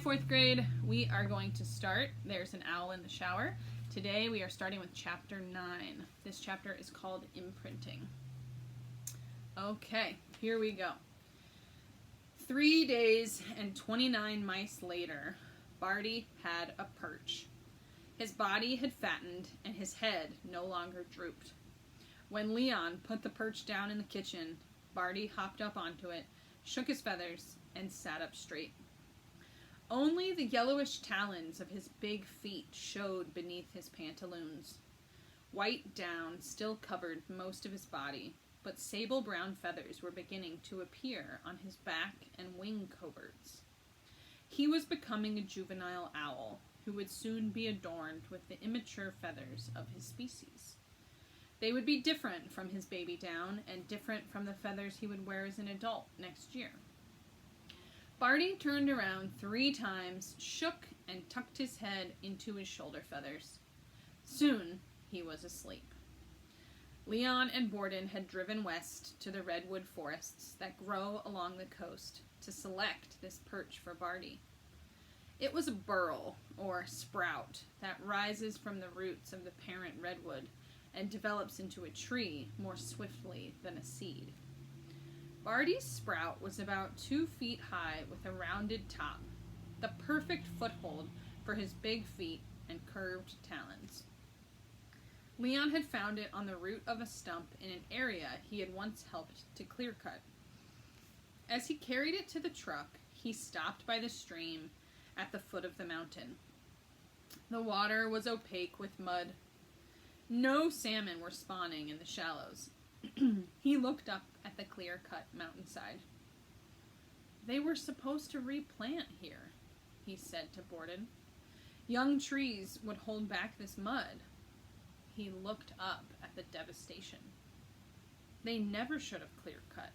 fourth grade. We are going to start There's an Owl in the Shower. Today we are starting with chapter 9. This chapter is called Imprinting. Okay, here we go. 3 days and 29 mice later, Barty had a perch. His body had fattened and his head no longer drooped. When Leon put the perch down in the kitchen, Barty hopped up onto it, shook his feathers, and sat up straight. Only the yellowish talons of his big feet showed beneath his pantaloons. White down still covered most of his body, but sable-brown feathers were beginning to appear on his back and wing coverts. He was becoming a juvenile owl, who would soon be adorned with the immature feathers of his species. They would be different from his baby down, and different from the feathers he would wear as an adult next year. Barty turned around 3 times, shook, and tucked his head into his shoulder feathers. Soon he was asleep. Leon and Borden had driven west to the redwood forests that grow along the coast to select this perch for Barty. It was a burl, or sprout, that rises from the roots of the parent redwood and develops into a tree more swiftly than a seed. Barty's sprout was about 2 feet high with a rounded top, the perfect foothold for his big feet and curved talons. Leon had found it on the root of a stump in an area he had once helped to clear cut. As he carried it to the truck, he stopped by the stream at the foot of the mountain. The water was opaque with mud. No salmon were spawning in the shallows. He looked up at the clear-cut mountainside. They were supposed to replant here, he said to Borden. Young trees would hold back this mud. He looked up at the devastation. They never should have clear-cut.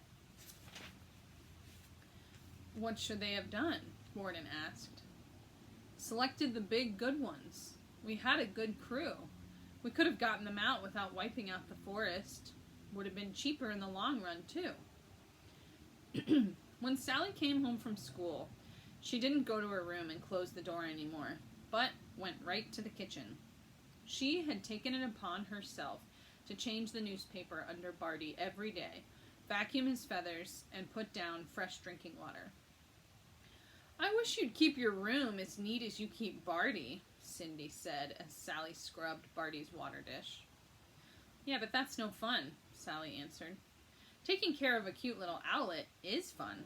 What should they have done? Borden asked. Selected the big good ones. We had a good crew. We could have gotten them out without wiping out the forest. Would have been cheaper in the long run, too. When Sally came home from school, she didn't go to her room and close the door anymore, but went right to the kitchen. She had taken it upon herself to change the newspaper under Barty every day, vacuum his feathers, and put down fresh drinking water. I wish you'd keep your room as neat as you keep Barty, Cindy said as Sally scrubbed Barty's water dish. Yeah, but that's no fun, Sally answered. Taking care of a cute little owlet is fun.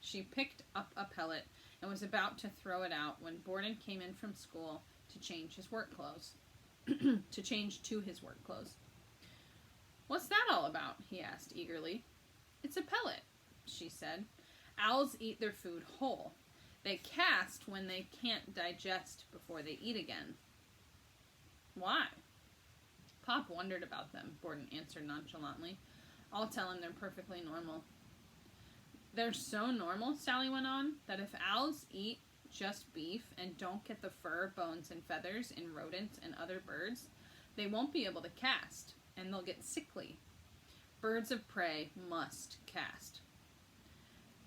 She picked up a pellet and was about to throw it out when Borden came in from school to change his work clothes. to his work clothes. What's that all about? He asked eagerly. It's a pellet, she said. Owls eat their food whole. They cast when they can't digest before they eat again. Why? Pop wondered about them, Borden answered nonchalantly. I'll tell him they're perfectly normal. They're so normal, Sally went on, that if owls eat just beef and don't get the fur, bones, and feathers in rodents and other birds, they won't be able to cast, and they'll get sickly. Birds of prey must cast.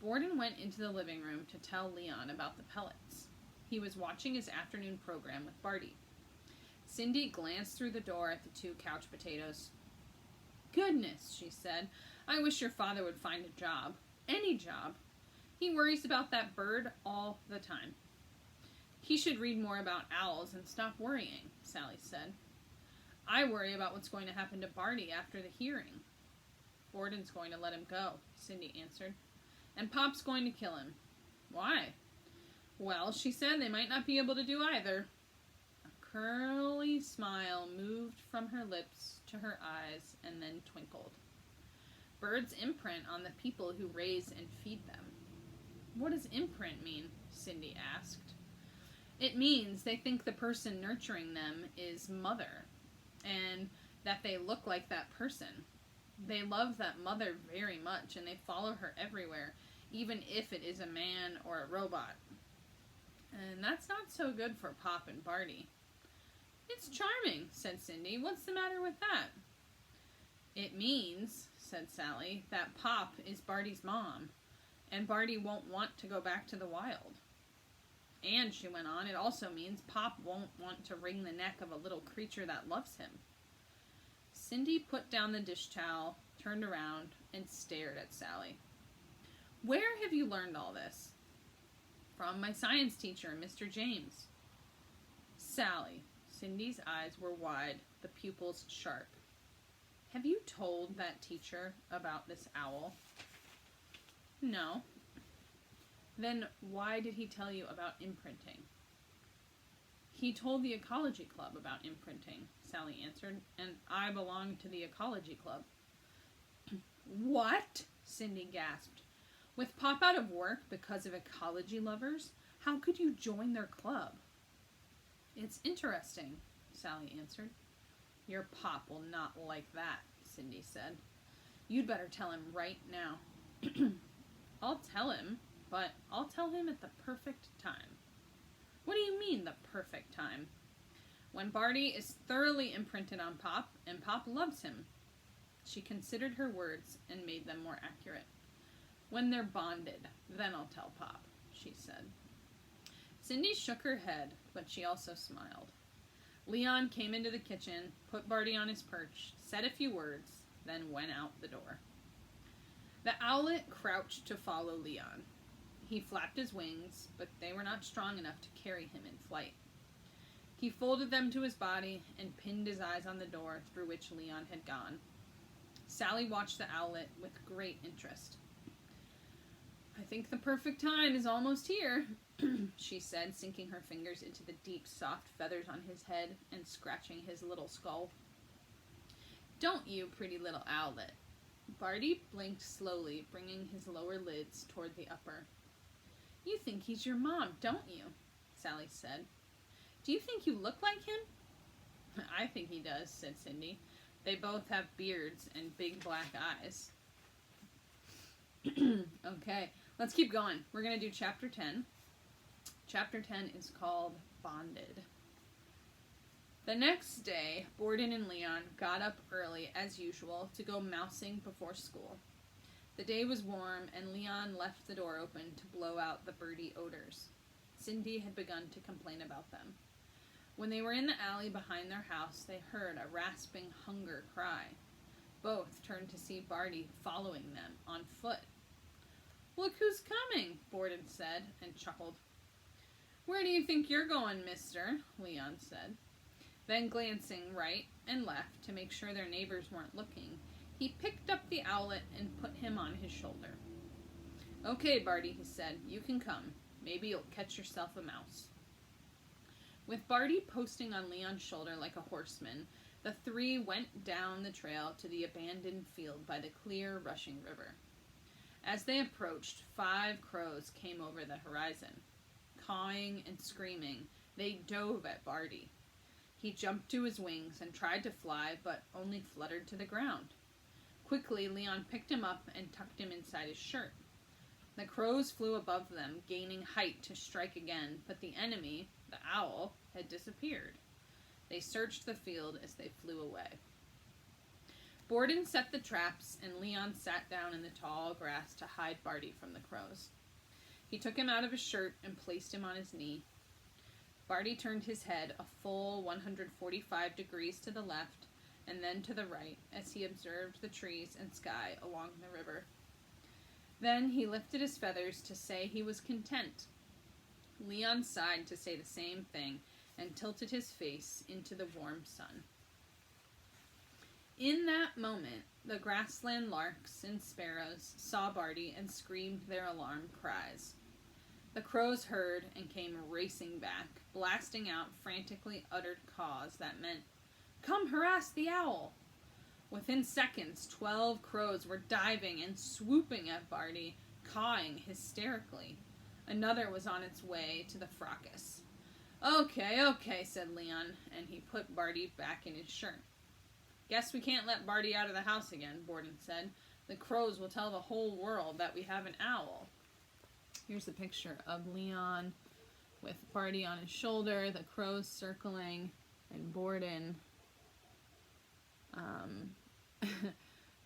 Borden went into the living room to tell Leon about the pellets. He was watching his afternoon program with Barty. Cindy glanced through the door at the 2 couch potatoes. Goodness, she said, I wish your father would find a job. Any job. He worries about that bird all the time. He should read more about owls and stop worrying, Sally said. I worry about what's going to happen to Barty after the hearing. Borden's going to let him go, Cindy answered. And Pop's going to kill him. Why? Well, she said they might not be able to do either. A curly smile moved from her lips to her eyes and then twinkled. Birds imprint on the people who raise and feed them. What does imprint mean? Cindy asked. It means they think the person nurturing them is mother, and that they look like that person. They love that mother very much, and they follow her everywhere, even if it is a man or a robot. And that's not so good for Pop and Barty. It's charming, said Cindy. What's the matter with that? It means, said Sally, that Pop is Barty's mom, and Barty won't want to go back to the wild. And, she went on, it also means Pop won't want to wring the neck of a little creature that loves him. Cindy put down the dish towel, turned around, and stared at Sally. Where have you learned all this? From my science teacher, Mr. James. Sally. Cindy's eyes were wide, the pupils sharp. Have you told that teacher about this owl? No. Then why did he tell you about imprinting? He told the ecology club about imprinting, Sally answered, and I belong to the ecology club. What? Cindy gasped. With Pop out of work because of ecology lovers, how could you join their club? It's interesting, Sally answered. Your Pop will not like that, Cindy said. You'd better tell him right now. I'll tell him, but I'll tell him at the perfect time. What do you mean, the perfect time? When Barty is thoroughly imprinted on Pop, and Pop loves him. She considered her words and made them more accurate. When they're bonded, then I'll tell Pop, she said. Cindy shook her head, but she also smiled. Leon came into the kitchen, put Barty on his perch, said a few words, then went out the door. The owlet crouched to follow Leon. He flapped his wings, but they were not strong enough to carry him in flight. He folded them to his body and pinned his eyes on the door through which Leon had gone. Sally watched the owlet with great interest. I think the perfect time is almost here, she said, sinking her fingers into the deep, soft feathers on his head and scratching his little skull. Don't you, pretty little owlet? Barty blinked slowly, bringing his lower lids toward the upper. You think he's your mom, don't you? Sally said. Do you think you look like him? I think he does, said Cindy. They both have beards and big black eyes. Okay, let's keep going. We're going to do chapter 10. Chapter 10 is called Bonded. The next day, Borden and Leon got up early, as usual, to go mousing before school. The day was warm, and Leon left the door open to blow out the birdy odors. Cindy had begun to complain about them. When they were in the alley behind their house, they heard a rasping hunger cry. Both turned to see Barty following them on foot. Look who's coming, Borden said, and chuckled. Where do you think you're going, mister? Leon said. Then, glancing right and left to make sure their neighbors weren't looking, he picked up the owlet and put him on his shoulder. Okay, Barty, he said, you can come. Maybe you'll catch yourself a mouse. With Barty posting on Leon's shoulder like a horseman, the three went down the trail to the abandoned field by the clear, rushing river. As they approached, 5 crows came over the horizon. Cawing and screaming, they dove at Barty. He jumped to his wings and tried to fly, but only fluttered to the ground. Quickly, Leon picked him up and tucked him inside his shirt. The crows flew above them, gaining height to strike again, but the enemy, the owl, had disappeared. They searched the field as they flew away. Borden set the traps, and Leon sat down in the tall grass to hide Barty from the crows. He took him out of his shirt and placed him on his knee. Barty turned his head a full 145 degrees to the left and then to the right as he observed the trees and sky along the river. Then he lifted his feathers to say he was content. Leon sighed to say the same thing and tilted his face into the warm sun. In that moment, the grassland larks and sparrows saw Barty and screamed their alarm cries. The crows heard and came racing back, blasting out frantically uttered caws that meant, "Come harass the owl!" Within seconds, 12 crows were diving and swooping at Barty, cawing hysterically. Another was on its way to the fracas. Okay, said Leon, and he put Barty back in his shirt. Guess we can't let Barty out of the house again, Borden said. The crows will tell the whole world that we have an owl. Here's a picture of Leon with Barty on his shoulder, the crows circling, and Borden,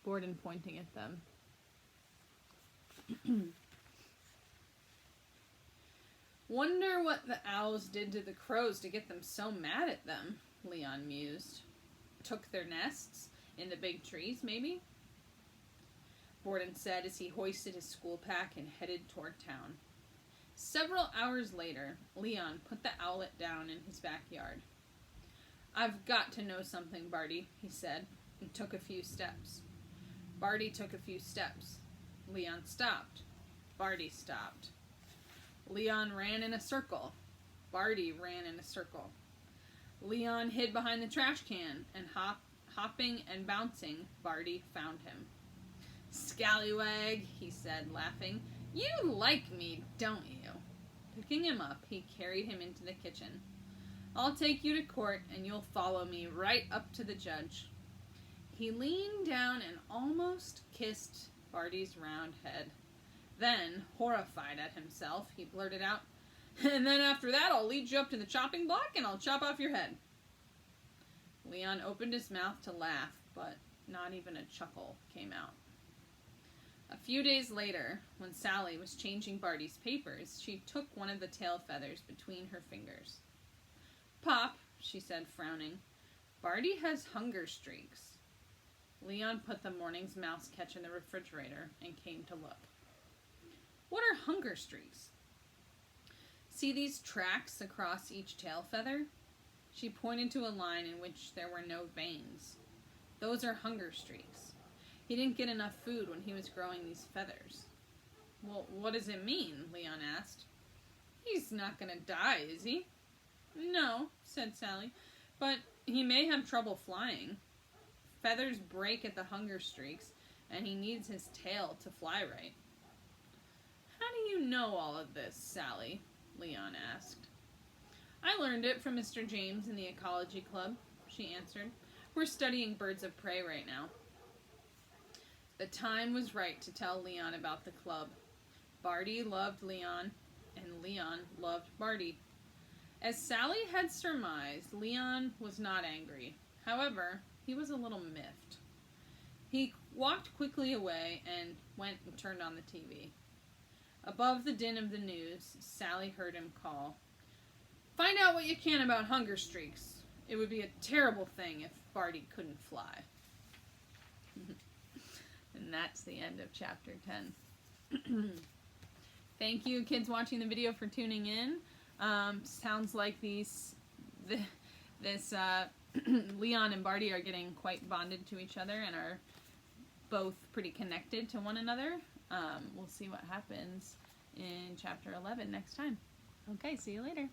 Borden pointing at them. Wonder what the owls did to the crows to get them so mad at them, Leon mused. Took their nests in the big trees, maybe? Borden said as he hoisted his school pack and headed toward town. Several hours later, Leon put the owlet down in his backyard. I've got to know something, Barty, he said, and took a few steps. Barty took a few steps. Leon stopped. Barty stopped. Leon ran in a circle. Barty ran in a circle. Leon hid behind the trash can, and hopping and bouncing, Barty found him. Scallywag, he said, laughing. You like me, don't you? Picking him up, he carried him into the kitchen. I'll take you to court, and you'll follow me right up to the judge. He leaned down and almost kissed Barty's round head. Then, horrified at himself, he blurted out, and then after that I'll lead you up to the chopping block and I'll chop off your head. Leon opened his mouth to laugh, but not even a chuckle came out. A few days later, when Sally was changing Barty's papers, she took one of the tail feathers between her fingers. Pop, she said, frowning, Barty has hunger streaks. Leon put the morning's mouse catch in the refrigerator and came to look. What are hunger streaks? See these tracks across each tail feather? She pointed to a line in which there were no veins. Those are hunger streaks. He didn't get enough food when he was growing these feathers. Well, what does it mean? Leon asked. He's not going to die, is he? No, said Sally, but he may have trouble flying. Feathers break at the hunger streaks, and he needs his tail to fly right. How do you know all of this, Sally? Leon asked. I learned it from Mr. James in the Ecology Club, she answered. We're studying birds of prey right now. The time was right to tell Leon about the club. Barty loved Leon, and Leon loved Barty. As Sally had surmised, Leon was not angry. However, he was a little miffed. He walked quickly away and went and turned on the TV. Above the din of the news, Sally heard him call, Find out what you can about hunger streaks. It would be a terrible thing if Barty couldn't fly. And that's the end of chapter 10. Thank you, kids watching the video, for tuning in. Sounds like Leon and Barty are getting quite bonded to each other and are both pretty connected to one another. We'll see what happens in chapter 11 next time. Okay, see you later.